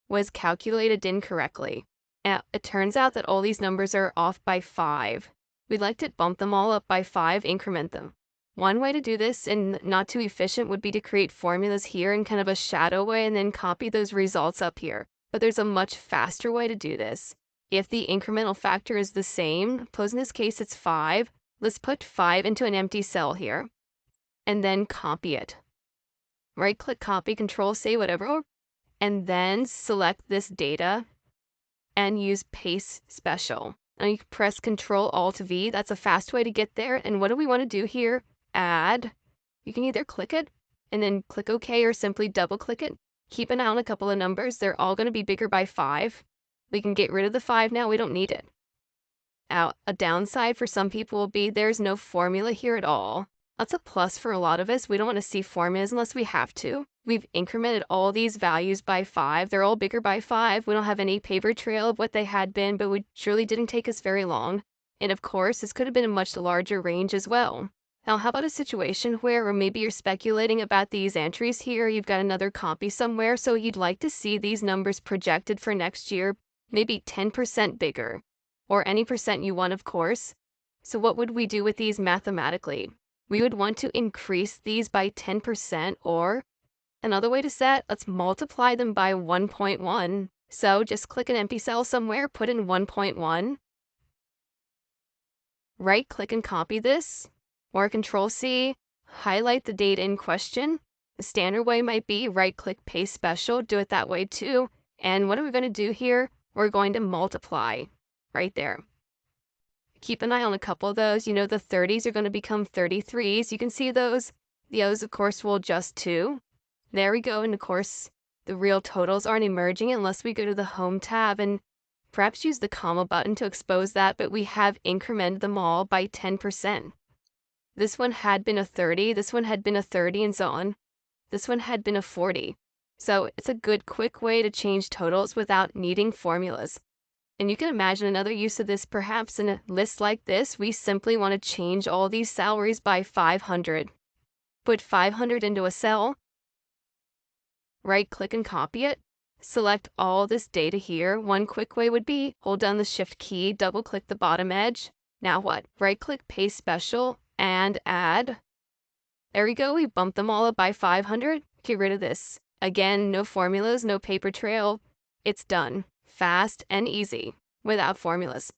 was calculated incorrectly. It turns out that all these numbers are off by 5. We'd like to bump them all up by 5, increment them. One way to do this, and not too efficient, would be to create formulas here in kind of a shadow way and then copy those results up here. But there's a much faster way to do this. If the incremental factor is the same, suppose in this case it's 5, let's put 5 into an empty cell here, and then copy it. Right-click copy, Control-C, whatever, and then select this data and use Paste Special. Now you can press Control-Alt-V. That's a fast way to get there. And what do we want to do here? Add. You can either click it and then click OK or simply double-click it. Keep an eye on a couple of numbers. They're all going to be bigger by 5. We can get rid of the 5 now. We don't need it. Now, a downside for some people will be there's no formula here at all. That's a plus for a lot of us. We don't want to see formulas unless we have to. We've incremented all these values by 5. They're all bigger by 5. We don't have any paper trail of what they had been, but it surely didn't take us very long. And of course, this could have been a much larger range as well. Now, how about a situation where maybe you're speculating about these entries here, you've got another copy somewhere, so you'd like to see these numbers projected for next year, maybe 10% bigger, or any percent you want, of course. So what would we do with these mathematically? We would want to increase these by 10%, or another way to set, let's multiply them by 1.1. So just click an empty cell somewhere, put in 1.1. Right-click and copy this, or Control-C, highlight the data in question. The standard way might be right-click, Paste Special, do it that way too. And what are we going to do here? We're going to multiply right there. Keep an eye on a couple of those. You know, the 30s are going to become 33s. You can see those. The O's, of course, will adjust too. There we go. And of course, the real totals aren't emerging unless we go to the Home tab and perhaps use the comma button to expose that, but we have incremented them all by 10%. This one had been a 30, this one had been a 30, and so on. This one had been a 40. So it's a good, quick way to change totals without needing formulas. And you can imagine another use of this perhaps in a list like this. We simply want to change all these salaries by 500. Put 500 into a cell, right-click and copy it. Select all this data here. One quick way would be hold down the Shift key, double-click the bottom edge. Now what? Right-click, Paste Special, and add. There we go. We bumped them all up by 500. Get rid of this. Again, no formulas, no paper trail. It's done. Fast and easy, without formulas.